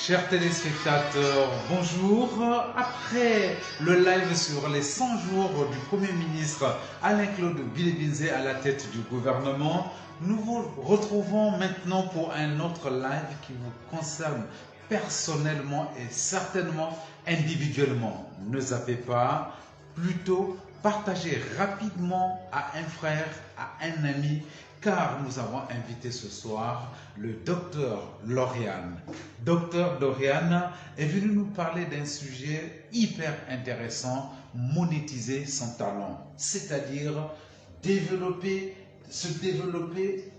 Chers téléspectateurs, bonjour. Après le live sur les 100 jours du Premier ministre Alain-Claude Bilebinze à la tête du gouvernement, nous vous retrouvons maintenant pour un autre live qui vous concerne personnellement et certainement individuellement. Ne zappez pas, plutôt partagez rapidement à un frère, à un ami, car nous avons invité ce soir le docteur Lauriane. Docteur Lauriane est venu nous parler d'un sujet hyper intéressant, monétiser son talent, c'est-à-dire se développer,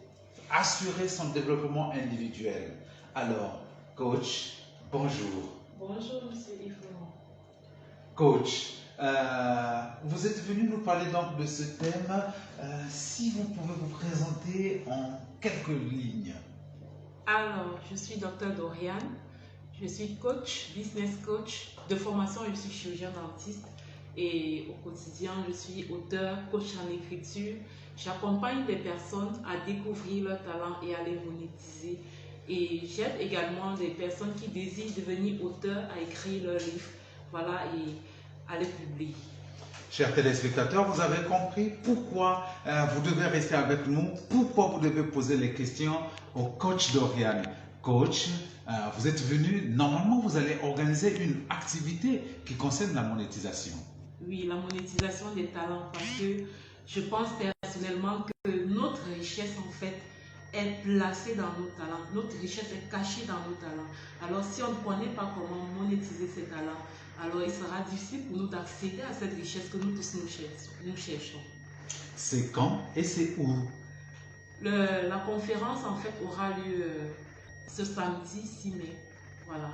assurer son développement individuel. Alors, coach, bonjour. Bonjour, monsieur Yvon. Coach, vous êtes venu nous parler donc de ce thème. Si vous pouvez vous présenter en quelques lignes. Alors, je suis docteur Lauriane. Je suis coach, business coach. De formation, je suis chirurgien dentiste. Et au quotidien, je suis auteur, coach en écriture. J'accompagne des personnes à découvrir leur talent et à les monétiser. Et j'aide également des personnes qui désirent devenir auteurs à écrire leurs livres. Voilà, et à les publier. Chers téléspectateurs, vous avez compris pourquoi vous devez rester avec nous, pourquoi vous devez poser les questions au coach Lauriane. Coach, vous êtes venu, normalement vous allez organiser une activité qui concerne la monétisation. Oui, la monétisation des talents, parce que je pense personnellement que notre richesse en fait est placée dans nos talents. Notre richesse est cachée dans nos talents. Alors si on ne connaît pas comment monétiser ces talents, alors il sera difficile pour nous d'accéder à cette richesse que nous tous nous cherchons. C'est quand et c'est où? La conférence en fait aura lieu ce samedi 6 mai, voilà,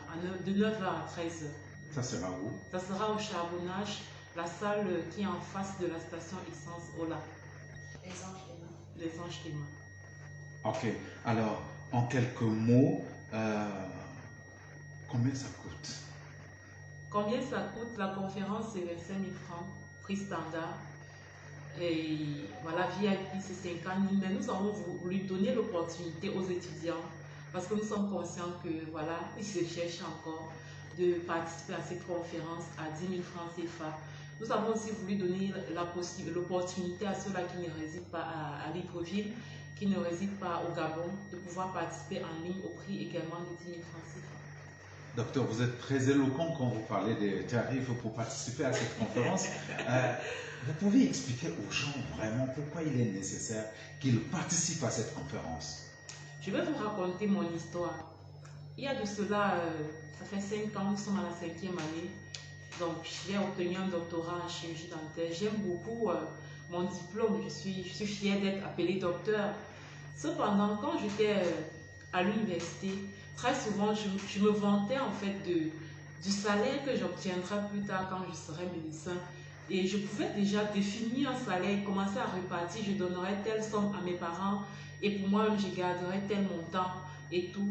de 9h à 13h. Ça sera où? Ça sera au Charbonnage, la salle qui est en face de la station essence Ola. Les Anges Témoins. Ok, alors en quelques mots, combien ça coûte? Combien ça coûte? La conférence, c'est 25 000 francs, prix standard. Et voilà, VIP, c'est 50 000. Mais nous avons voulu donner l'opportunité aux étudiants parce que nous sommes conscients que voilà, ils se cherchent encore de participer à cette conférence à 10 000 francs CFA. Nous avons aussi voulu donner l'opportunité à ceux-là qui ne résident pas à Libreville, qui ne résident pas au Gabon, de pouvoir participer en ligne au prix également de 10 000 francs CFA. Docteur, vous êtes très éloquent quand vous parlez des tarifs pour participer à cette conférence. Vous pouvez expliquer aux gens vraiment pourquoi il est nécessaire qu'ils participent à cette conférence? Je vais vous raconter mon histoire. Il y a de cela, ça fait 5 ans, nous sommes à la 5e année. Donc, j'ai obtenu un doctorat en chirurgie dentaire. J'aime beaucoup mon diplôme. Je suis fière d'être appelée docteur. Cependant, quand j'étais à l'université, très souvent, je me vantais en fait du salaire que j'obtiendrai plus tard quand je serai médecin. Et je pouvais déjà définir un salaire, commencer à repartir. Je donnerais telle somme à mes parents et pour moi-même, je garderais tel montant et tout.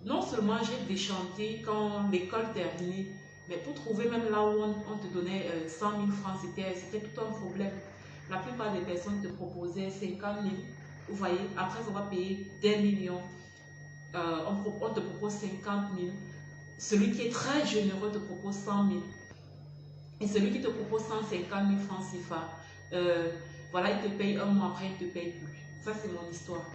Non seulement j'ai déchanté quand l'école terminait, mais pour trouver même là où on te donnait 100 000 francs, c'était tout un problème. La plupart des personnes te proposaient 50 000. Vous voyez, après avoir payé des millions, on te propose 50 000. Celui qui est très généreux te propose 100 000. Et celui qui te propose 150 000 francs CFA, voilà, il te paye un mois après, il ne te paye plus. Ça, c'est mon histoire.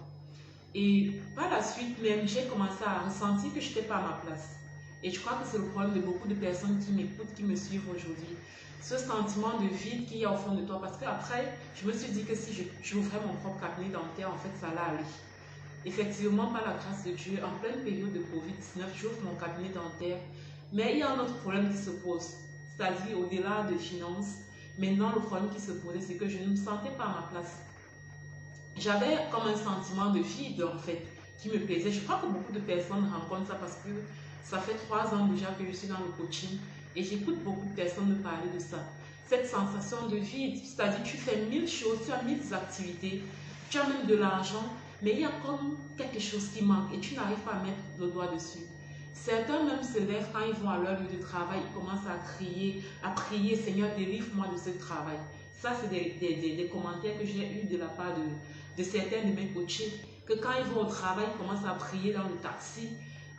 Et par la suite même, j'ai commencé à ressentir que je n'étais pas à ma place. Et je crois que c'est le problème de beaucoup de personnes qui m'écoutent, qui me suivent aujourd'hui. Ce sentiment de vide qu'il y a au fond de toi. Parce qu'après, je me suis dit que si j'ouvrais mon propre cabinet dentaire, en fait, ça allait aller. Effectivement, par la grâce de Dieu, en pleine période de Covid-19, j'ouvre mon cabinet dentaire. Mais il y a un autre problème qui se pose. C'est-à-dire, au-delà des finances, maintenant, le problème qui se posait, c'est que je ne me sentais pas à ma place. J'avais comme un sentiment de vide, en fait, qui me plaisait. Je crois que beaucoup de personnes rencontrent ça parce que ça fait 3 ans déjà que je suis dans le coaching et j'écoute beaucoup de personnes me parler de ça. Cette sensation de vide, c'est-à-dire tu fais 1000 choses, tu as 1000 activités, tu as même de l'argent, mais il y a comme quelque chose qui manque et tu n'arrives pas à mettre le doigt dessus. Certains même se lèvent quand ils vont à leur lieu de travail, ils commencent à prier, Seigneur, délivre-moi de ce travail. Ça, c'est des commentaires que j'ai eus de la part de certains de mes coachés, que quand ils vont au travail, ils commencent à prier dans le taxi,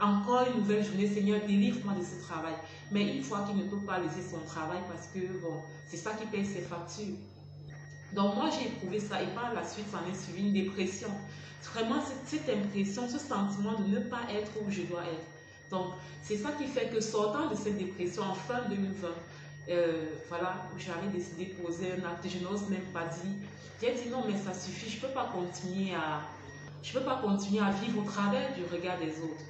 encore une nouvelle journée, Seigneur, délivre-moi de ce travail. Mais une fois qu'il ne peut pas laisser son travail parce que, bon, c'est ça qui paye ses factures. Donc moi, j'ai éprouvé ça et par la suite, ça en est suivi une dépression. Vraiment, cette impression, ce sentiment de ne pas être où je dois être. Donc, c'est ça qui fait que sortant de cette dépression en fin 2020, voilà, où j'avais décidé de poser un acte, je n'ose même pas dire. J'ai dit non, mais ça suffit, je ne peux pas continuer à vivre au travers du regard des autres.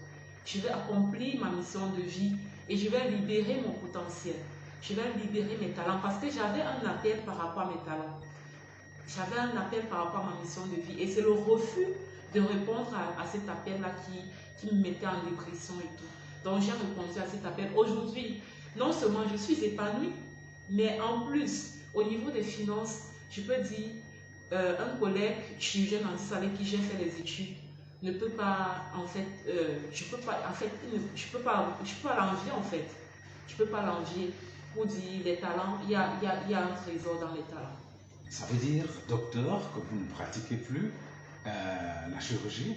Je vais accomplir ma mission de vie et je vais libérer mon potentiel. Je vais libérer mes talents parce que j'avais un appel par rapport à mes talents. J'avais un appel par rapport à ma mission de vie et c'est le refus de répondre à cet appel-là qui me mettait en dépression et tout. Donc j'ai répondu à cet appel. Aujourd'hui, non seulement je suis épanouie, mais en plus, au niveau des finances, je peux dire, un collègue chirurgien dentiste avec qui j'ai fait les études ne peut pas, en fait, je peux pas l'envier en fait. Je peux pas l'envier pour dire les talents, il y a un trésor dans les talents. Ça veut dire, docteur, que vous ne pratiquez plus la chirurgie?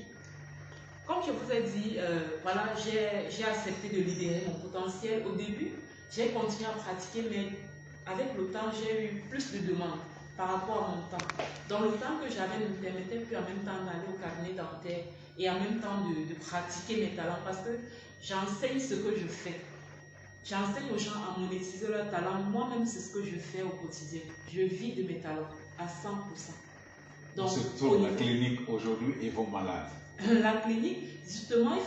Comme je vous ai dit, voilà, j'ai accepté de libérer mon potentiel. Au début, j'ai continué à pratiquer, mais avec le temps, j'ai eu plus de demandes par rapport à mon temps. Donc le temps que j'avais ne me permettait plus en même temps d'aller au cabinet dentaire et en même temps de pratiquer mes talents parce que j'enseigne ce que je fais. J'enseigne aux gens à monétiser leurs talents. Moi-même, c'est ce que je fais au quotidien. Je vis de mes talents à 100%. Donc, surtout la clinique aujourd'hui et vos malades. La clinique, justement,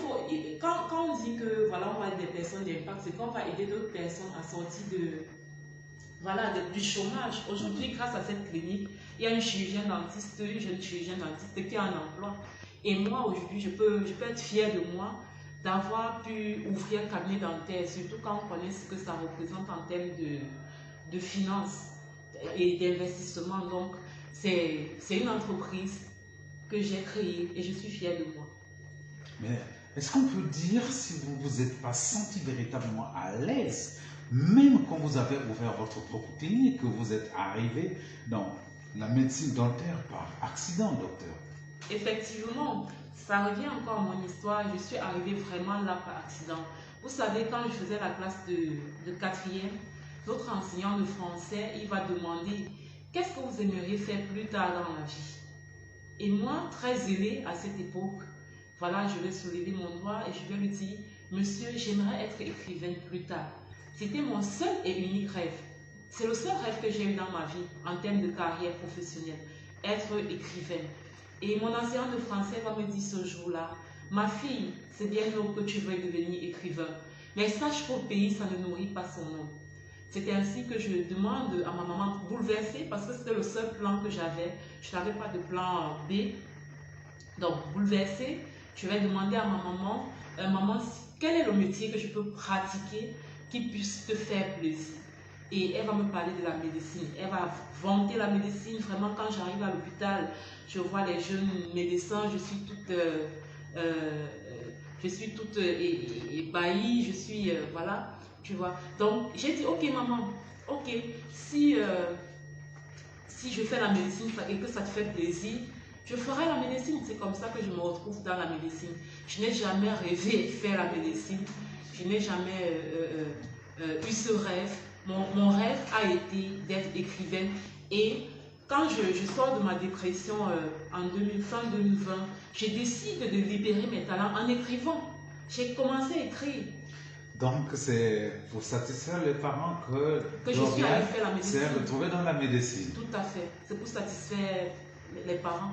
quand on dit que voilà, on va aider des personnes d'impact, c'est qu'on va aider d'autres personnes à sortir du chômage. Aujourd'hui, grâce à cette clinique, il y a une chirurgienne dentiste, une jeune chirurgienne dentiste qui a un emploi. Et moi, aujourd'hui, je peux être fière de moi d'avoir pu ouvrir un cabinet dentaire, surtout quand on connaît ce que ça représente en termes de finances et d'investissement. Donc, c'est une entreprise que j'ai créée et je suis fière de moi. Mais est-ce qu'on peut dire si vous ne vous êtes pas senti véritablement à l'aise, même quand vous avez ouvert votre propre clinique, que vous êtes arrivé dans la médecine dentaire par accident, docteur? Effectivement, ça revient encore à mon histoire. Je suis arrivée vraiment là par accident. Vous savez, quand je faisais la classe de 4e, notre enseignant de français, il va demander « Qu'est-ce que vous aimeriez faire plus tard dans la vie ?» Et moi, très zélée à cette époque, voilà, je vais soulever mon doigt et je vais lui dire « Monsieur, j'aimerais être écrivaine plus tard. » C'était mon seul et unique rêve. C'est le seul rêve que j'ai eu dans ma vie en termes de carrière professionnelle, être écrivaine. Et mon enseignant de français va me dire ce jour-là, ma fille, c'est bien noble que tu veuilles devenir écrivain, mais sache qu'au pays, ça ne nourrit pas son nom. C'est ainsi que je demande à ma maman, bouleversée, parce que c'était le seul plan que j'avais, je n'avais pas de plan B. Donc, bouleversée, je vais demander à ma maman, maman, quel est le métier que je peux pratiquer qui puisse te faire plaisir? Et elle va me parler de la médecine. Elle va vanter la médecine. Vraiment, quand j'arrive à l'hôpital, je vois les jeunes médecins, je suis toute ébahie, voilà, tu vois. Donc, j'ai dit, ok maman, ok, si je fais la médecine et que ça te fait plaisir, je ferai la médecine. C'est comme ça que je me retrouve dans la médecine. Je n'ai jamais rêvé de faire la médecine. Je n'ai jamais eu ce rêve. Mon rêve a été d'être écrivaine et quand je sors de ma dépression fin 2020, je décide de libérer mes talents en écrivant. J'ai commencé à écrire. Donc c'est pour satisfaire les parents que je suis allée faire la médecine. C'est retrouvé dans la médecine. Tout à fait. C'est pour satisfaire les parents.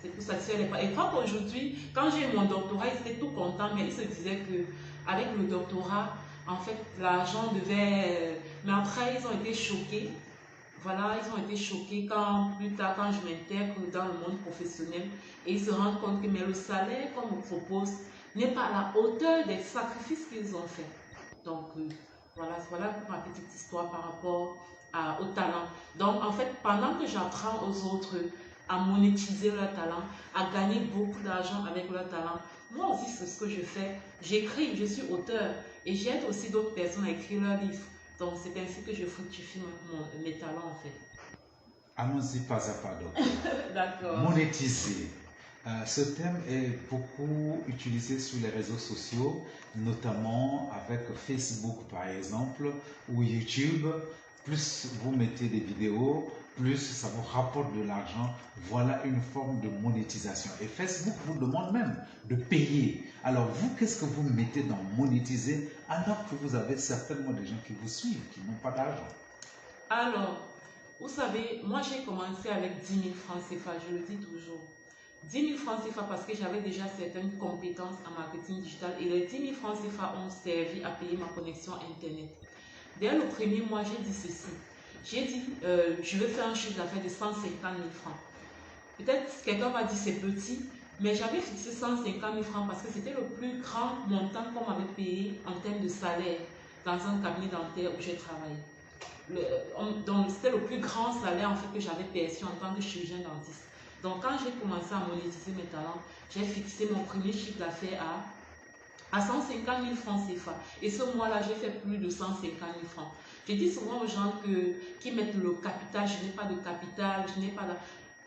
C'est pour satisfaire les parents. Et quand aujourd'hui, quand j'ai eu mon doctorat, ils étaient tout contents, mais ils se disaient qu'avec le doctorat, en fait, l'argent devait... Mais après, ils ont été choqués. Voilà, ils ont été choqués plus tard, quand je m'intègre dans le monde professionnel. Et ils se rendent compte que mais le salaire qu'on me propose n'est pas à la hauteur des sacrifices qu'ils ont fait. Donc, voilà ma petite histoire par rapport au talent. Donc, en fait, pendant que j'apprends aux autres à monétiser leur talent, à gagner beaucoup d'argent avec leur talent, moi aussi, c'est ce que je fais. J'écris, je suis auteur et j'aide aussi d'autres personnes à écrire leurs livres. Donc, c'est ainsi que je fructifie mes talents, en fait. Allons-y pas à pas, docteur. D'accord. Monétiser. Ce thème est beaucoup utilisé sur les réseaux sociaux, notamment avec Facebook par exemple, ou YouTube. Plus vous mettez des vidéos, plus ça vous rapporte de l'argent. Voilà une forme de monétisation. Et Facebook vous demande même de payer. Alors vous, qu'est-ce que vous mettez dans monétiser alors que vous avez certainement des gens qui vous suivent, qui n'ont pas d'argent? Alors, vous savez, moi j'ai commencé avec 10 000 francs CFA, je le dis toujours. 10 000 francs CFA parce que j'avais déjà certaines compétences en marketing digital et les 10 000 francs CFA ont servi à payer ma connexion Internet. Dès le premier mois, j'ai dit ceci. J'ai dit, je veux faire un chiffre d'affaires de 150 000 francs. Peut-être quelqu'un va dire c'est petit, mais j'avais fixé 150 000 francs parce que c'était le plus grand montant qu'on m'avait payé en termes de salaire dans un cabinet dentaire où j'ai travaillé. Donc c'était le plus grand salaire en fait que j'avais perçu en tant que chirurgien dentiste. Donc quand j'ai commencé à monétiser mes talents, j'ai fixé mon premier chiffre d'affaires à 150 000 francs CFA. Et ce mois-là, j'ai fait plus de 150 000 francs. Je dis souvent aux gens qui mettent le capital, je n'ai pas de capital, je n'ai pas de...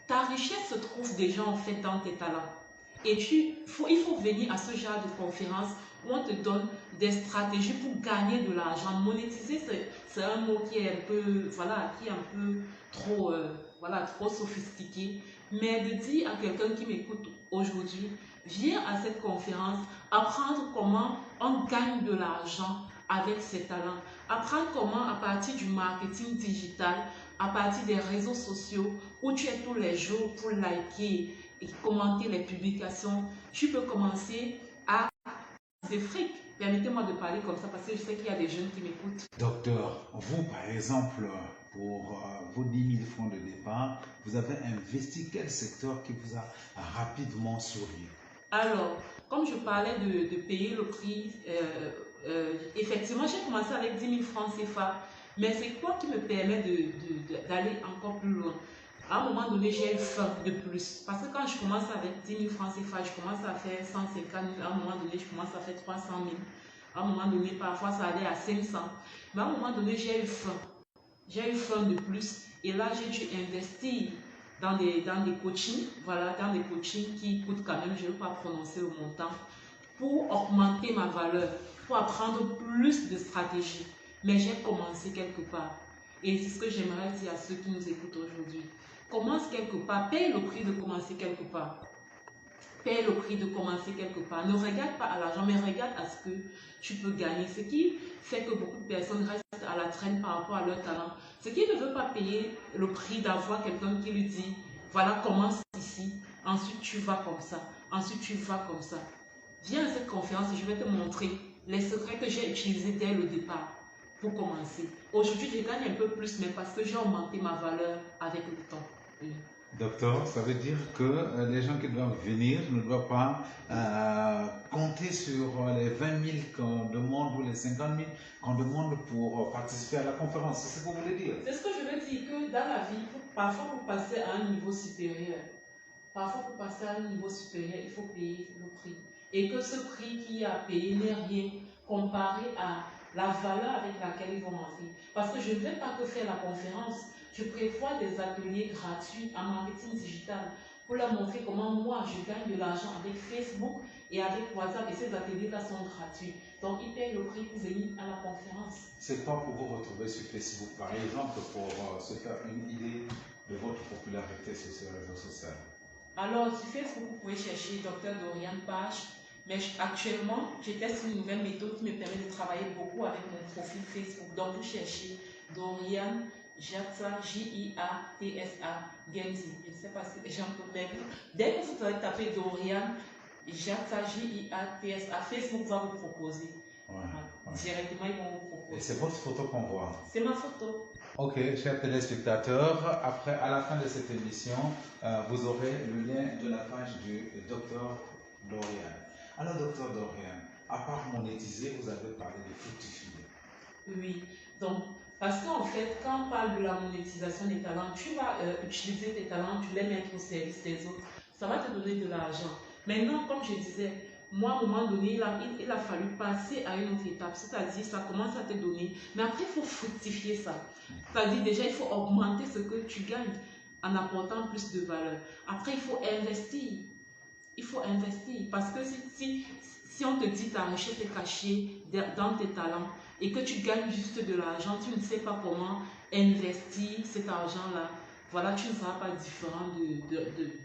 Ta richesse se trouve déjà en fait dans tes talents. Et il faut venir à ce genre de conférence où on te donne des stratégies pour gagner de l'argent. Monétiser, c'est un mot qui est un peu, voilà, qui est un peu trop, voilà, trop sophistiqué. Mais de dire à quelqu'un qui m'écoute aujourd'hui, viens à cette conférence, apprendre comment on gagne de l'argent avec ses talents. Apprendre comment, à partir du marketing digital, à partir des réseaux sociaux, où tu es tous les jours pour liker et commenter les publications, tu peux commencer à des fric. Permettez-moi de parler comme ça parce que je sais qu'il y a des jeunes qui m'écoutent. Docteur, vous par exemple, pour vos 10 000 francs de départ, vous avez investi quel secteur qui vous a rapidement souri? Alors, comme je parlais de payer le prix, effectivement, j'ai commencé avec 10 000 francs CFA. Mais c'est quoi qui me permet d'aller encore plus loin? À un moment donné, j'ai faim de plus. Parce que quand je commence avec 10 000 francs CFA, je commence à faire 150 000. À un moment donné, je commence à faire 300 000. À un moment donné, parfois, ça allait à 500. Mais à un moment donné, j'ai eu faim. J'ai eu faim de plus. Et là, j'ai dû investir dans des coachings. Voilà, dans des coachings qui coûtent quand même, je ne vais pas prononcer le montant, pour augmenter ma valeur, pour apprendre plus de stratégies. Mais j'ai commencé quelque part. Et c'est ce que j'aimerais dire à ceux qui nous écoutent aujourd'hui. Commence quelque part, paye le prix de commencer quelque part. Paye le prix de commencer quelque part. Ne regarde pas à l'argent, mais regarde à ce que tu peux gagner. Ce qui fait que beaucoup de personnes restent à la traîne par rapport à leur talent. Ce qui ne veut pas payer le prix d'avoir quelqu'un qui lui dit, voilà, commence ici, ensuite tu vas comme ça, ensuite tu vas comme ça. Viens à cette conférence et je vais te montrer les secrets que j'ai utilisés dès le départ pour commencer. Aujourd'hui, je gagne un peu plus, mais parce que j'ai augmenté ma valeur avec le temps. Oui. Docteur, ça veut dire que les gens qui doivent venir ne doivent pas compter sur les 20 000 qu'on demande ou les 50 000 qu'on demande pour participer à la conférence. C'est ce que vous voulez dire? C'est ce que je veux dire, que dans la vie, parfois pour passer à un niveau supérieur, il faut payer le prix. Et que ce prix qu'il y a à payer n'est rien comparé à la valeur avec laquelle ils vont monter. Parce que je ne vais pas que faire la conférence, je prévois des ateliers gratuits en marketing digital pour leur montrer comment moi je gagne de l'argent avec Facebook et avec WhatsApp. Et ces ateliers-là sont gratuits. Donc ils payent le prix pour venir à la conférence. C'est quoi pour vous retrouver sur Facebook, par exemple, pour se faire une idée de votre popularité sur ce réseau social? Alors, sur Facebook, vous pouvez chercher Dr Doriane Page. Mais actuellement, je teste une nouvelle méthode qui me permet de travailler beaucoup avec mon profil Facebook. Donc, vous cherchez Doriane Jatsa, J-I-A-T-S-A, Genzi. Je ne sais pas si les gens peuvent même. Dès que vous allez taper Doriane Jatsa, J-I-A-T-S-A, Facebook va vous proposer. Directement, ils vont vous proposer. Et c'est votre photo qu'on voit? C'est ma photo. Ok, chers téléspectateurs, après, à la fin de cette émission, vous aurez le lien de la page du docteur Doriane. Alors, docteur Doriane, à part monétiser, vous avez parlé de fructifier. Oui, donc, parce qu'en fait, quand on parle de la monétisation des talents, tu vas utiliser tes talents, tu les mettre au service des autres, ça va te donner de l'argent. Maintenant, comme je disais, moi, à un moment donné, il a fallu passer à une autre étape, c'est-à-dire ça commence à te donner, mais après, il faut fructifier ça. C'est-à-dire déjà, il faut augmenter ce que tu gagnes en apportant plus de valeur. Après, il faut investir. il faut investir. Parce que si on te dit ta richesse est cachée dans tes talents et que tu gagnes juste de l'argent, tu ne sais pas comment investir cet argent-là, voilà, tu ne seras pas différent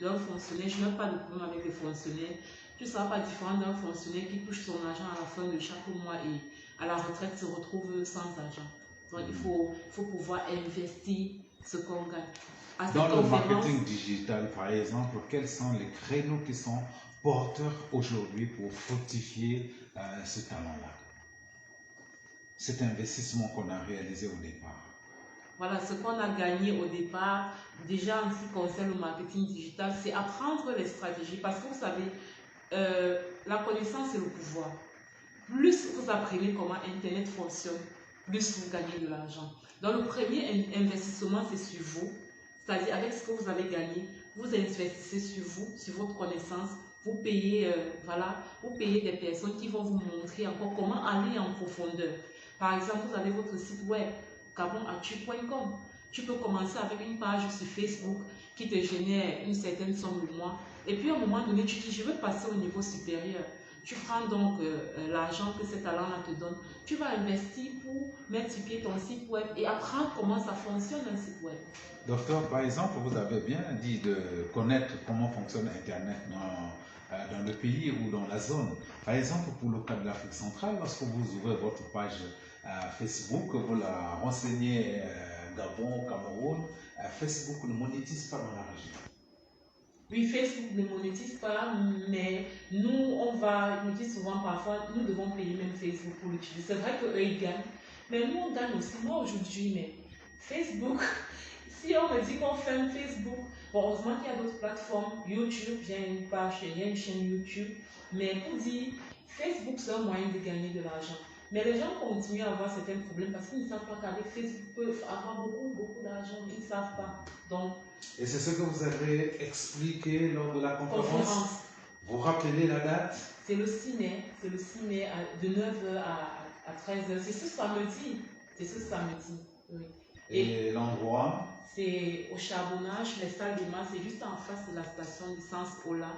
d'un fonctionnaire. Je n'ai pas de problème avec les fonctionnaires. Tu ne seras pas différent d'un fonctionnaire qui touche son argent à la fin de chaque mois et à la retraite se retrouve sans argent. Donc, il faut pouvoir investir ce qu'on gagne. Dans le marketing digital, par exemple, quels sont les créneaux qui sont porteurs aujourd'hui pour fructifier ce talent-là, cet investissement qu'on a réalisé au départ? Voilà, ce qu'on a gagné au départ, déjà en ce qui concerne le marketing digital, c'est apprendre les stratégies. Parce que vous savez, la connaissance c'est le pouvoir. Plus vous apprenez comment Internet fonctionne, plus vous gagnez de l'argent. Donc le premier investissement, c'est sur vous. C'est-à-dire avec ce que vous avez gagné, vous investissez sur vous, sur votre connaissance. Vous payez, vous payez des personnes qui vont vous montrer encore comment aller en profondeur. Par exemple, vous avez votre site web, gabonactu.com. Tu peux commencer avec une page sur Facebook qui te génère une certaine somme le mois. Et puis à un moment donné, tu dis, je veux passer au niveau supérieur. Tu prends donc l'argent que cet talent-là te donne. Tu vas investir pour mettre sur pied ton site web et apprendre comment ça fonctionne un site web. Docteur, par exemple, vous avez bien dit de connaître comment fonctionne Internet dans le pays ou dans la zone. Par exemple, pour le cas de l'Afrique centrale, lorsque vous ouvrez votre page Facebook, vous la renseignez Gabon, Cameroun, Facebook ne monétise pas dans la région. Oui, Facebook ne monétise pas, mais nous, nous dit souvent parfois, nous devons payer même Facebook pour l'utiliser. C'est vrai qu'eux, ils gagnent, mais nous, on gagne aussi. Moi, aujourd'hui, mais Facebook, si on me dit qu'on fait un Facebook, bon, heureusement qu'il y a d'autres plateformes, YouTube, il y a une chaîne YouTube, mais pour dire, Facebook, c'est un moyen de gagner de l'argent. Mais les gens continuent à avoir certains problèmes parce qu'ils ne savent pas qu'avec Facebook, ils peuvent avoir beaucoup d'argent, ils ne savent pas. Donc, et c'est ce que vous avez expliqué lors de la conférence. Vous rappelez la date? C'est le 6 mai, de 9h à 13h. C'est ce samedi. Oui. Et l'endroit? C'est au Charbonnage, les salles de masse, c'est juste en face de la station d'essence Ola.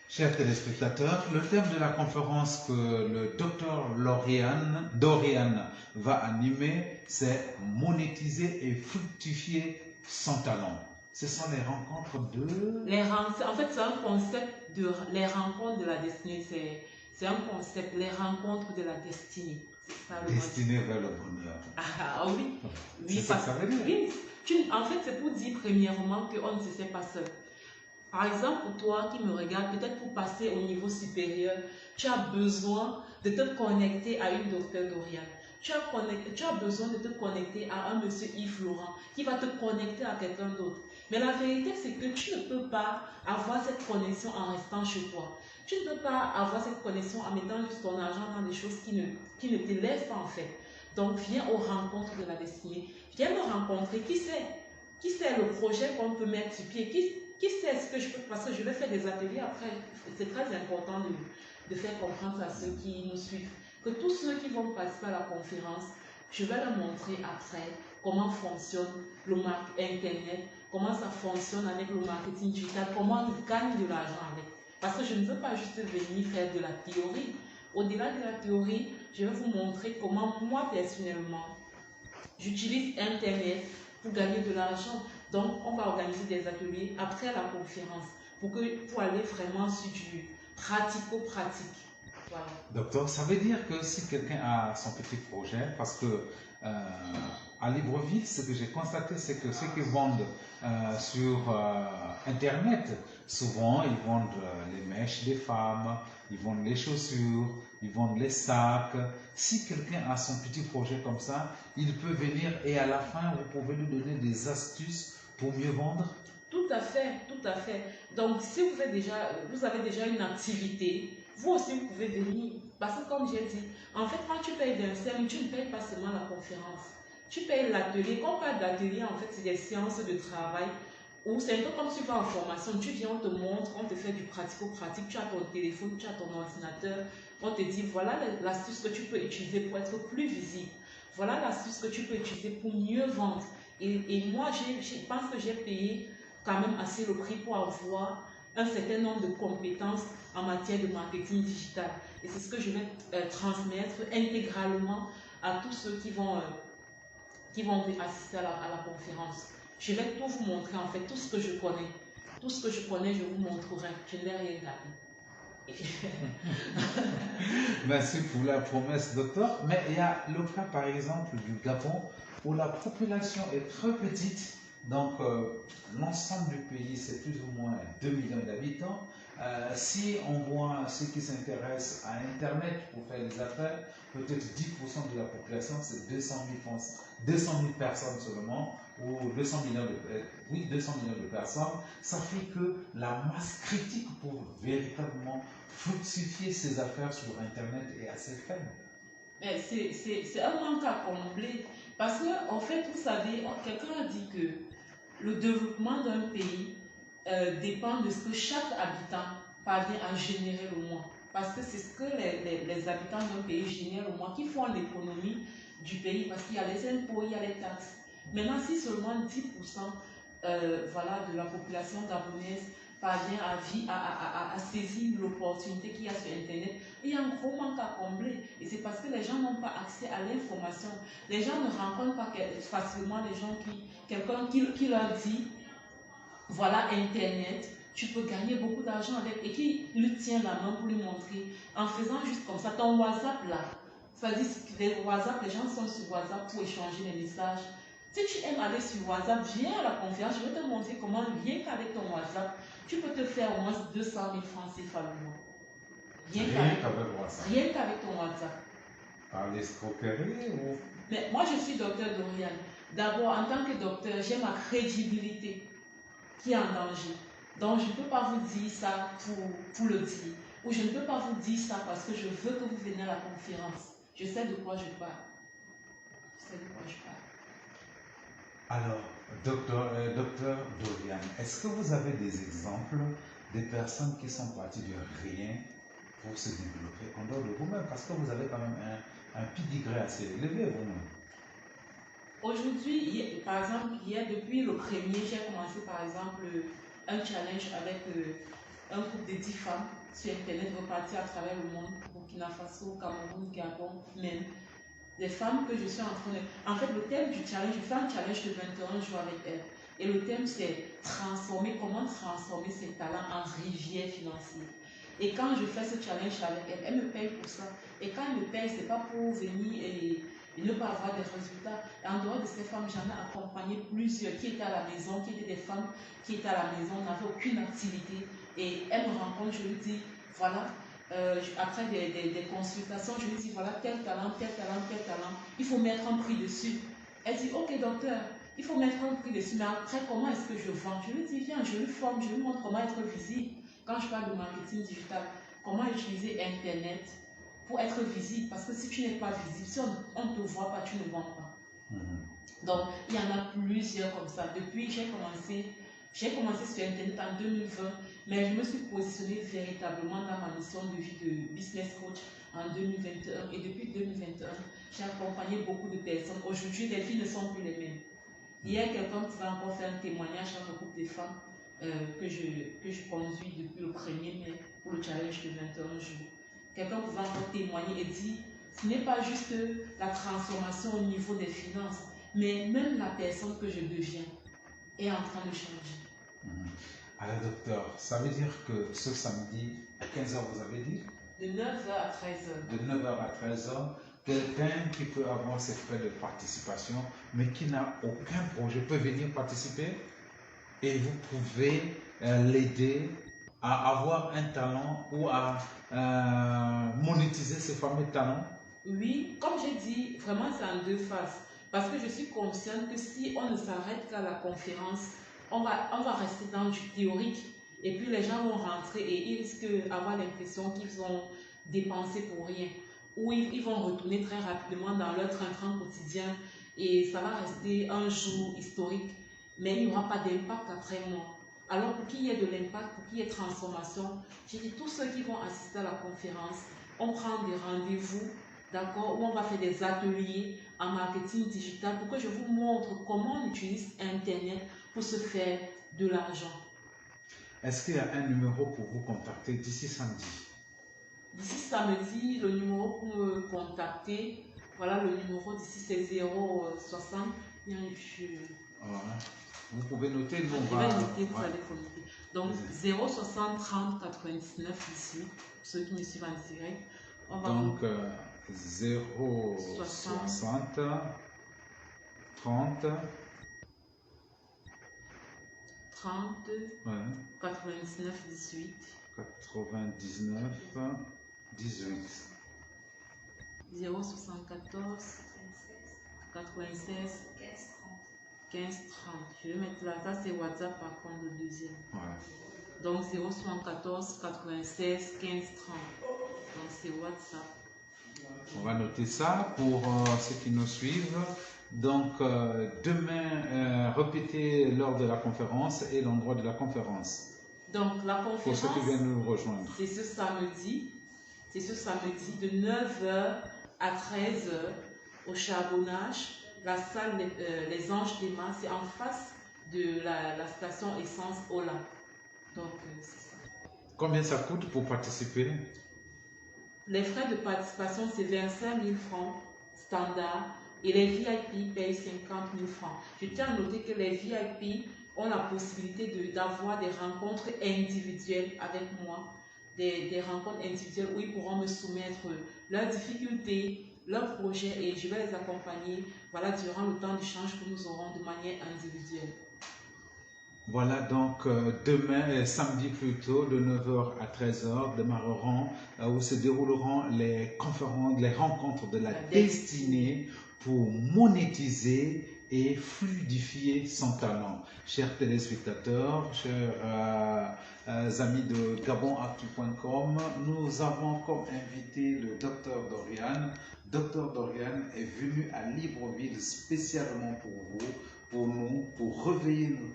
Chers téléspectateurs, le thème de la conférence que le docteur Dorian va animer, c'est monétiser et fructifier son talent. Ce sont les rencontres En fait, c'est un concept de les rencontres de la destinée. C'est un concept, les rencontres de la destinée. Destinée vers le bonheur. Ah oui. Oui, parce que ça veut dire. Oui, en fait, c'est pour dire premièrement qu'on ne se sait pas seul. Par exemple, pour toi qui me regardes, peut-être pour passer au niveau supérieur, tu as besoin de te connecter à une docteure Dorian. Tu as besoin de te connecter à un monsieur Yves Laurent qui va te connecter à quelqu'un d'autre. Mais la vérité, c'est que tu ne peux pas avoir cette connexion en restant chez toi. Tu ne peux pas avoir cette connexion en mettant juste ton argent dans des choses qui ne te laissent pas en fait. Donc, viens aux rencontres de la destinée. Viens me rencontrer. Qui sait le projet qu'on peut mettre sur pied? Qui sait ce que je peux... Parce que je vais faire des ateliers après. C'est très important de faire comprendre à ceux qui nous suivent que tous ceux qui vont participer à la conférence, je vais leur montrer après comment fonctionne le marketing Internet, comment ça fonctionne avec le marketing digital, comment ils gagnent de l'argent avec. Parce que je ne veux pas juste venir faire de la théorie. Au-delà de la théorie, je vais vous montrer comment moi personnellement, j'utilise Internet pour gagner de l'argent. Donc, on va organiser des ateliers après la conférence pour aller vraiment sur du pratico-pratique. Voilà. Docteur, ça veut dire que si quelqu'un a son petit projet, parce que à Libreville, ce que j'ai constaté, c'est que ceux qui vendent sur Internet, souvent ils vendent les mèches des femmes, ils vendent les chaussures, ils vendent les sacs. Si quelqu'un a son petit projet comme ça, il peut venir et à la fin, vous pouvez lui donner des astuces pour mieux vendre? Tout à fait, tout à fait. Donc, si vous avez déjà une activité, vous aussi vous pouvez venir. Parce que comme j'ai dit, en fait, quand tu payes d'un CEM, tu ne payes pas seulement la conférence. Tu payes l'atelier. Quand on parle d'atelier, en fait, c'est des séances de travail où c'est un peu comme tu vas en formation. Tu viens, on te montre, on te fait du pratico-pratique. Tu as ton téléphone, tu as ton ordinateur. On te dit, voilà l'astuce que tu peux utiliser pour être plus visible. Voilà l'astuce que tu peux utiliser pour mieux vendre. Et moi, je pense que j'ai payé quand même assez le prix pour avoir un certain nombre de compétences en matière de marketing digital. Et c'est ce que je vais transmettre intégralement à tous ceux qui vont assister à la conférence. Je vais tout vous montrer, en fait, tout ce que je connais. Tout ce que je connais, je vous montrerai. Je n'ai rien gardé. Merci pour la promesse, docteur. Mais il y a le cas, par exemple, du Gabon, où la population est très petite. Donc, l'ensemble du pays, c'est plus ou moins 2 millions d'habitants. Si on voit ceux qui s'intéressent à Internet pour faire des affaires, peut-être 10% de la population, c'est 200 000 personnes seulement, ou 200 millions de personnes. Ça fait que la masse critique pour véritablement fructifier ses affaires sur Internet est assez faible. C'est un manque à combler. Parce que, en fait, vous savez, quelqu'un a dit que le développement d'un pays dépend de ce que chaque habitant parvient à générer le mois. Parce que c'est ce que les habitants d'un pays génèrent le mois qui font l'économie du pays. Parce qu'il y a les impôts, il y a les taxes. Maintenant, si seulement 10% voilà, de la population gabonaise parvient à saisir l'opportunité qu'il y a sur Internet, il y a un gros manque à combler. Et c'est parce que les gens n'ont pas accès à l'information. Les gens ne rencontrent pas facilement les gens quelqu'un qui leur dit, voilà Internet, tu peux gagner beaucoup d'argent avec, et qui lui tient la main pour lui montrer, en faisant juste comme ça, ton WhatsApp là, ça dit que les WhatsApp, les gens sont sur WhatsApp pour échanger les messages. Si tu aimes aller sur WhatsApp, viens à la conférence, je vais te montrer comment, rien qu'avec ton WhatsApp, tu peux te faire au moins 200 000 francs CFA le mois. Rien qu'avec ton WhatsApp. Par l'escroquerie ou... Mais moi, je suis docteur Dorian. D'abord, en tant que docteur, j'ai ma crédibilité qui est en danger. Donc, je ne peux pas vous dire ça pour le dire. Ou je ne peux pas vous dire ça parce que je veux que vous veniez à la conférence. Je sais de quoi je parle. Alors, docteur Dorian, est-ce que vous avez des exemples de personnes qui sont parties de rien pour se développer en dehors de vous-même? Parce que vous avez quand même un pedigree assez élevé vous-même. Aujourd'hui, par exemple, depuis le premier, j'ai commencé par exemple un challenge avec un groupe de 10 femmes sur Internet reparties à travers le monde, Burkina Faso, Cameroun, Gabon, même. Les femmes que je suis en train de... En fait, le thème du challenge, je fais un challenge de 21 jours avec elles. Et le thème, c'est comment transformer ses talents en rivière financière. Et quand je fais ce challenge avec elles, elles me payent pour ça. Et quand elles me payent, ce n'est pas pour venir et ne pas avoir des résultats. Et en dehors de ces femmes, j'en ai accompagné plusieurs qui étaient à la maison, qui étaient des femmes qui étaient à la maison, n'avaient aucune activité. Et elles me rencontrent, je lui dis, voilà, après des consultations, je lui dis, voilà, tel talent, il faut mettre un prix dessus. Elle dit, ok docteur, il faut mettre un prix dessus, mais après, comment est-ce que je vends? Je lui dis, viens, je lui forme, je lui montre comment être visible. Quand je parle de marketing digital, comment utiliser Internet pour être visible, parce que si tu n'es pas visible, si on ne te voit pas, tu ne vends pas. Donc, il y en a plusieurs comme ça. Depuis, j'ai commencé sur Internet en 2020, mais je me suis positionnée véritablement dans ma mission de vie de business coach en 2021. Et depuis 2021, j'ai accompagné beaucoup de personnes. Aujourd'hui, les filles ne sont plus les mêmes. Hier, quelqu'un qui va encore faire un témoignage à un groupe de femmes que je conduis depuis le 1er mai pour le challenge de 21 jours. Quelqu'un qui va encore témoigner et dire, ce n'est pas juste la transformation au niveau des finances, mais même la personne que je deviens est en train de changer. Alors docteur, ça veut dire que ce samedi, à 15h vous avez dit? De 9h à 13h. De 9h à 13h, quelqu'un qui peut avoir ses frais de participation, mais qui n'a aucun projet peut venir participer et vous pouvez l'aider à avoir un talent ou à monétiser ce fameux talent? Oui, comme j'ai dit, vraiment c'est en deux phases. Parce que je suis consciente que si on ne s'arrête qu'à la conférence, on va rester dans du théorique. Et puis les gens vont rentrer et ils risquent d'avoir l'impression qu'ils ont dépensé pour rien. Ou ils vont retourner très rapidement dans leur train-train quotidien et ça va rester un jour historique. Mais il n'y aura pas d'impact après moi. Alors pour qu'il y ait de l'impact, pour qu'il y ait transformation, j'ai dit tous ceux qui vont assister à la conférence, on prend des rendez-vous, d'accord, où on va faire des ateliers en marketing digital pour que je vous montre comment on utilise Internet pour se faire de l'argent. Est-ce qu'il y a un numéro pour vous contacter d'ici samedi? D'ici samedi, le numéro pour me contacter, voilà le numéro d'ici c'est 060. Bien, vous pouvez noter, nous je vais noter, vous allez noter. Donc 060 30 99 18, pour ceux qui me suivent en direct. Donc 060 30 99 18 99 18 074 96 15 30. Je vais mettre là, ça c'est WhatsApp par contre le deuxième. Donc 074 96 15 30. Donc c'est WhatsApp. On va noter ça pour ceux qui nous suivent. Donc demain, répétez lors de la conférence et l'endroit de la conférence. Donc la conférence, pour ceux qui viennent nous rejoindre, c'est ce samedi de 9h à 13h au Charbonnage, la salle Les Anges d'Emma, c'est en face de la station essence Ola. Donc c'est ça. Combien ça coûte pour participer? Les frais de participation, c'est 25 000 francs standard et les VIP payent 50 000 francs. Je tiens à noter que les VIP ont la possibilité d'avoir des rencontres individuelles avec moi, des rencontres individuelles où ils pourront me soumettre leurs difficultés, leurs projets et je vais les accompagner voilà, durant le temps d'échange que nous aurons de manière individuelle. Voilà, donc demain, samedi plutôt, de 9h à 13h, démarreront où se dérouleront les conférences, les rencontres de la destinée pour monétiser et fluidifier son talent. Chers téléspectateurs, chers amis de GabonActu.com, nous avons comme invité le Dr Doriane. Dr Doriane est venu à Libreville spécialement pour vous, pour nous, pour réveiller nos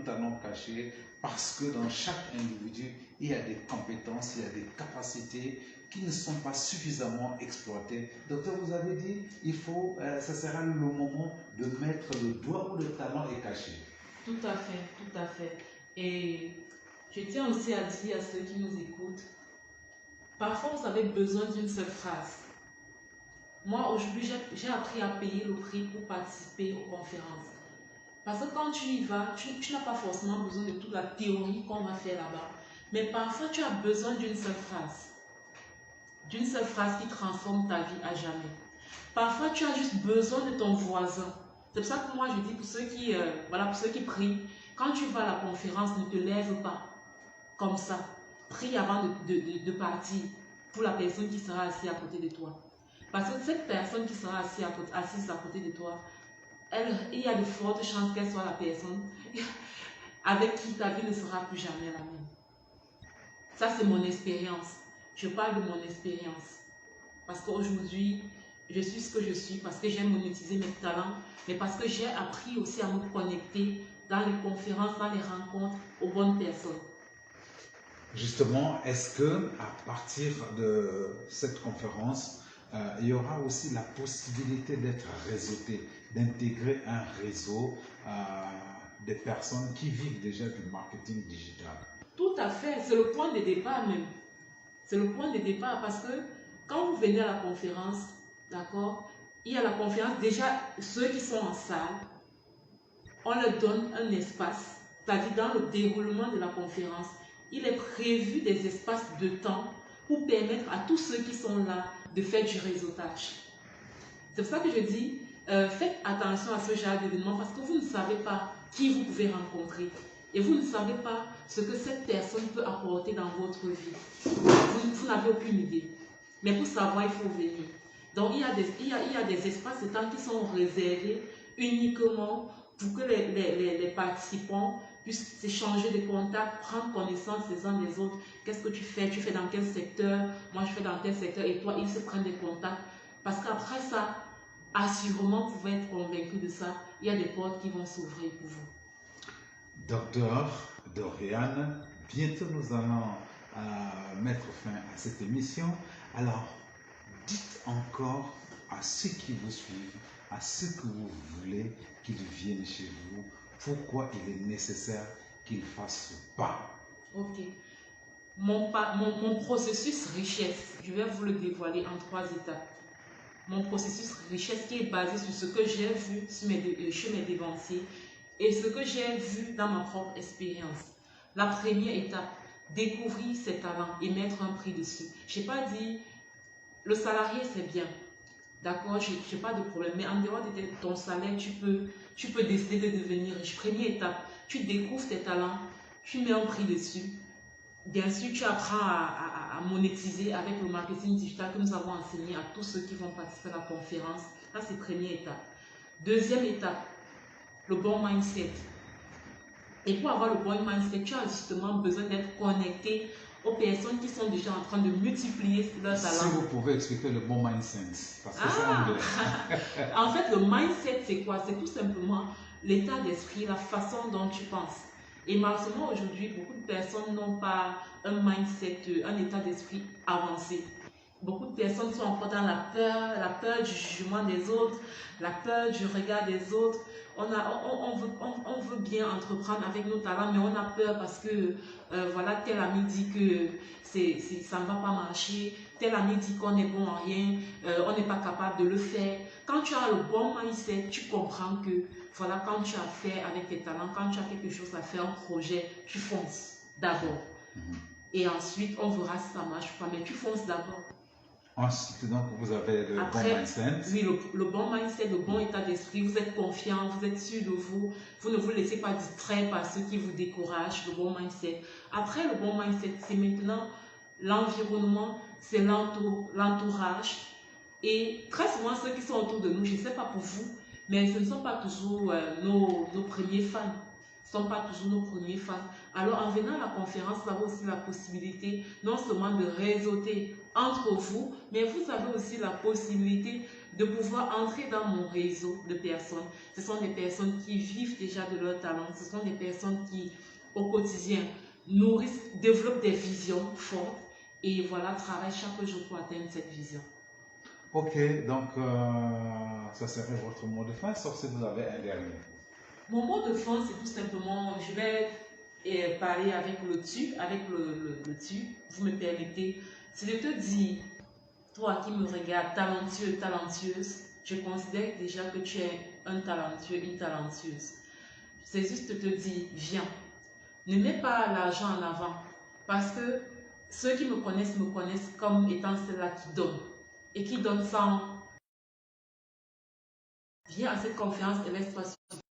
talents cachés, parce que dans chaque individu, il y a des compétences, il y a des capacités qui ne sont pas suffisamment exploitées. Docteur, vous avez dit, ça sera le moment de mettre le doigt où le talent est caché. Tout à fait, tout à fait. Et je tiens aussi à dire à ceux qui nous écoutent, parfois vous avez besoin d'une seule phrase. Moi, aujourd'hui, j'ai appris à payer le prix pour participer aux conférences. Parce que quand tu y vas, tu n'as pas forcément besoin de toute la théorie qu'on va faire là-bas. Mais parfois, tu as besoin d'une seule phrase. D'une seule phrase qui transforme ta vie à jamais. Parfois, tu as juste besoin de ton voisin. C'est pour ça que moi, je dis pour ceux qui, pour ceux qui prient, quand tu vas à la conférence, ne te lève pas comme ça. Prie avant de partir pour la personne qui sera assise à côté de toi. Parce que cette personne qui sera assise à côté de toi, il y a de fortes chances qu'elle soit la personne avec qui ta vie ne sera plus jamais la même. Ça, c'est mon expérience. Je parle de mon expérience. Parce qu'aujourd'hui, je suis ce que je suis, parce que j'ai monétisé mes talents, mais parce que j'ai appris aussi à me connecter dans les conférences, dans les rencontres, aux bonnes personnes. Justement, est-ce que à partir de cette conférence, il y aura aussi la possibilité d'être réseauté, d'intégrer un réseau des personnes qui vivent déjà du marketing digital? Tout à fait, c'est le point de départ même. C'est le point de départ parce que quand vous venez à la conférence, d'accord, il y a la conférence, déjà ceux qui sont en salle, on leur donne un espace, c'est-à-dire dans le déroulement de la conférence, il est prévu des espaces de temps pour permettre à tous ceux qui sont là de faire du réseautage. C'est pour ça que je dis, faites attention à ce genre d'événement parce que vous ne savez pas qui vous pouvez rencontrer et vous ne savez pas ce que cette personne peut apporter dans votre vie. Vous n'avez aucune idée. Mais pour savoir, il faut venir. Donc, il y a des espaces de temps qui sont réservés uniquement pour que les participants puissent s'échanger des contacts, prendre connaissance les uns des autres. Qu'est-ce que tu fais? Tu fais dans quel secteur? Moi, je fais dans tel secteur. Et toi, ils se prennent des contacts. Parce qu'après ça, assurément, vous pouvez être convaincu de ça. Il y a des portes qui vont s'ouvrir pour vous. Docteur Doriane, bientôt nous allons mettre fin à cette émission. Alors, dites encore à ceux qui vous suivent, à ceux que vous voulez qu'ils viennent chez vous, pourquoi il est nécessaire qu'il ne fasse pas? Ok. Mon processus richesse, je vais vous le dévoiler en 3 étapes. Mon processus richesse qui est basé sur ce que j'ai vu chez mes dévanciers et ce que j'ai vu dans ma propre expérience. La première étape, découvrir ses talents et mettre un prix dessus. Je n'ai pas dit, le salarié c'est bien, d'accord, je n'ai pas de problème, mais en dehors de ton salaire, tu peux décider de devenir riche. Première étape, tu découvres tes talents, tu mets un prix dessus. Bien sûr, tu apprends à monétiser avec le marketing digital que nous avons enseigné à tous ceux qui vont participer à la conférence. Ça, c'est la première étape. Deuxième étape, le bon mindset. Et pour avoir le bon mindset, tu as justement besoin d'être connecté aux personnes qui sont déjà en train de multiplier leurs talents. Si vous pouvez expliquer le bon mindset, parce que c'est anglais. En fait, le mindset, c'est quoi? C'est tout simplement l'état d'esprit, la façon dont tu penses. Et malheureusement, aujourd'hui, beaucoup de personnes n'ont pas un mindset, un état d'esprit avancé. Beaucoup de personnes sont encore dans la peur du jugement des autres, la peur du regard des autres. On veut bien entreprendre avec nos talents, mais on a peur parce que voilà, tel ami dit que ça ne va pas marcher, tel ami dit qu'on est bon en rien, on n'est pas capable de le faire. Quand tu as le bon mindset, tu comprends que voilà, quand tu as fait avec tes talents, quand tu as quelque chose à faire, un projet, tu fonces d'abord. Et ensuite, on verra si ça marche ou pas, mais tu fonces d'abord. Ensuite, donc, vous avez le bon mindset. Oui, le bon mindset, le bon état d'esprit. Vous êtes confiant, vous êtes sûr de vous. Vous ne vous laissez pas distraire par ceux qui vous découragent. Le bon mindset. Après, le bon mindset, c'est maintenant l'environnement, c'est l'entourage. Et très souvent, ceux qui sont autour de nous, je ne sais pas pour vous, mais ce ne sont pas toujours nos premiers fans. Ce ne sont pas toujours nos premiers fans. Alors, en venant à la conférence, vous avez aussi la possibilité non seulement de réseauter entre vous, mais vous avez aussi la possibilité de pouvoir entrer dans mon réseau de personnes. Ce sont des personnes qui vivent déjà de leur talent. Ce sont des personnes qui, au quotidien, nourrissent, développent des visions fortes et voilà, travaillent chaque jour pour atteindre cette vision. Ok, donc ça serait votre mot de fin, sauf si vous avez un dernier. Mon mot de fin, c'est tout simplement, je vais parler avec le tu, vous me permettez. Si je te dis, toi qui me regardes, talentueux, talentueuse, je considère déjà que tu es un talentueux, une talentueuse. C'est juste te dire, viens. Ne mets pas l'argent en avant, parce que ceux qui me connaissent comme étant celle-là qui donne. Et qui donne sans... Viens à cette conférence et laisse-toi suivre.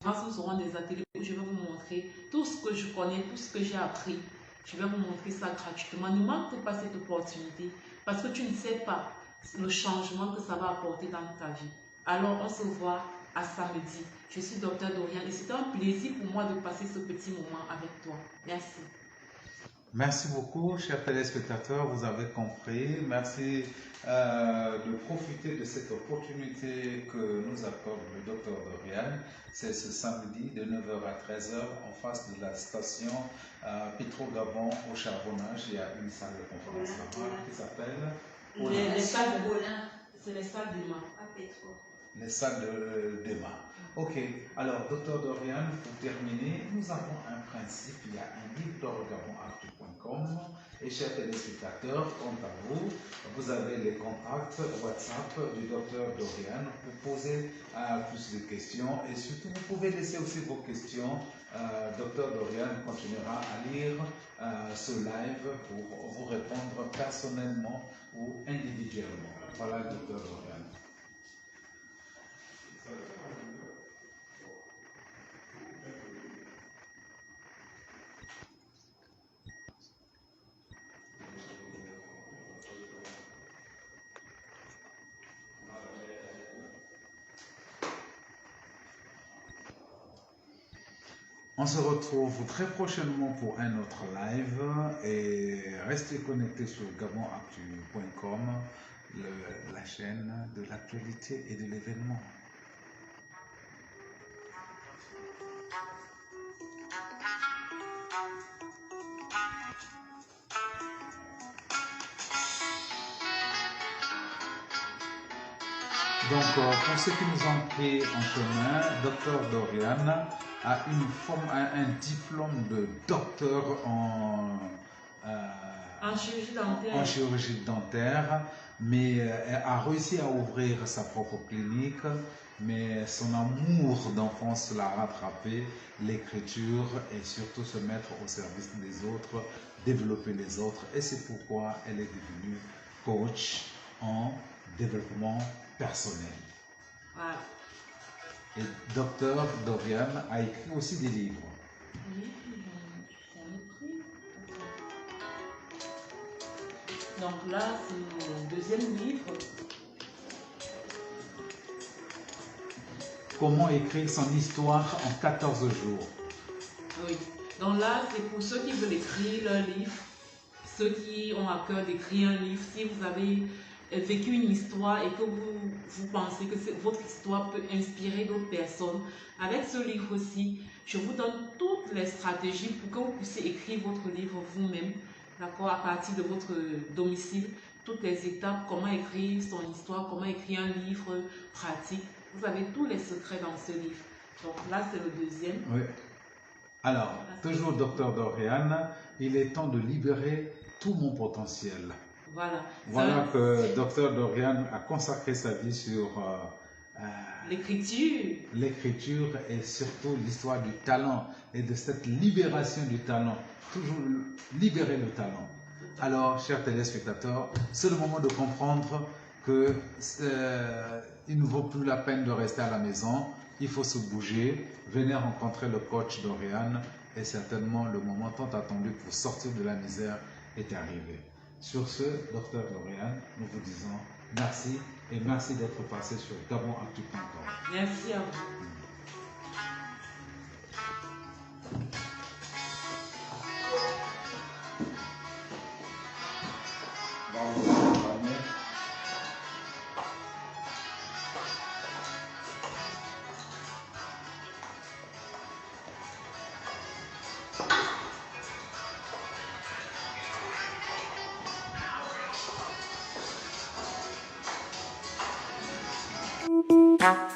Nous serons des ateliers où je vais vous montrer tout ce que je connais, tout ce que j'ai appris. Je vais vous montrer ça gratuitement. Ne manque pas cette opportunité parce que tu ne sais pas le changement que ça va apporter dans ta vie. Alors, on se voit à samedi. Je suis Dr Doriane et c'est un plaisir pour moi de passer ce petit moment avec toi. Merci. Merci beaucoup, chers téléspectateurs, vous avez compris. Merci de profiter de cette opportunité que nous accorde le Dr Doriane. C'est ce samedi de 9h à 13h en face de la station Petro-Gabon au charbonnage. Il y a une salle de conférence là-bas qui s'appelle Les salles de Bolin. C'est les salles d'Ema. À Petro. Les salles d'Ema. Ok, alors Dr Doriane, pour terminer, nous avons un principe, il y a un livre d'orgabonactu.com et chers téléspectateurs, quant à vous, vous avez les contacts WhatsApp du Dr Doriane pour poser plus de questions et surtout vous pouvez laisser aussi vos questions. Dr Doriane continuera à lire ce live pour vous répondre personnellement ou individuellement. Voilà Dr Doriane. On se retrouve très prochainement pour un autre live et restez connectés sur gabonactu.com, la chaîne de l'actualité et de l'événement. Donc, pour ceux qui nous ont pris en chemin, Dr Doriane a un diplôme de docteur en chirurgie dentaire, mais a réussi à ouvrir sa propre clinique, mais son amour d'enfance l'a rattrapé, l'écriture et surtout se mettre au service des autres, développer les autres, et c'est pourquoi elle est devenue coach en développement personnel. Voilà. Et Dr Dorian a écrit aussi des livres. Oui, j'en ai pris. Donc là, c'est mon deuxième livre. Comment écrire son histoire en 14 jours. Oui. Donc là, c'est pour ceux qui veulent écrire leur livre, ceux qui ont à cœur d'écrire un livre. Si vous avez vécu une histoire et que vous pensez que votre histoire peut inspirer d'autres personnes, avec ce livre aussi, je vous donne toutes les stratégies pour que vous puissiez écrire votre livre vous-même, d'accord, à partir de votre domicile, toutes les étapes, comment écrire son histoire, comment écrire un livre pratique. Vous avez tous les secrets dans ce livre. Donc là, c'est le deuxième. Oui. Alors, toujours Dr Dorian, il est temps de libérer tout mon potentiel. Voilà. Voilà que Dr Dorian a consacré sa vie sur l'écriture et surtout l'histoire du talent et de cette libération du talent. Toujours libérer le talent. Alors, chers téléspectateurs, c'est le moment de comprendre que il ne vaut plus la peine de rester à la maison. Il faut se bouger. Venez rencontrer le coach Dorian et certainement le moment tant attendu pour sortir de la misère est arrivé. Sur ce, Dr Dorian, nous vous disons merci et merci d'être passé sur GabonActu.com. Merci à vous. Thank you.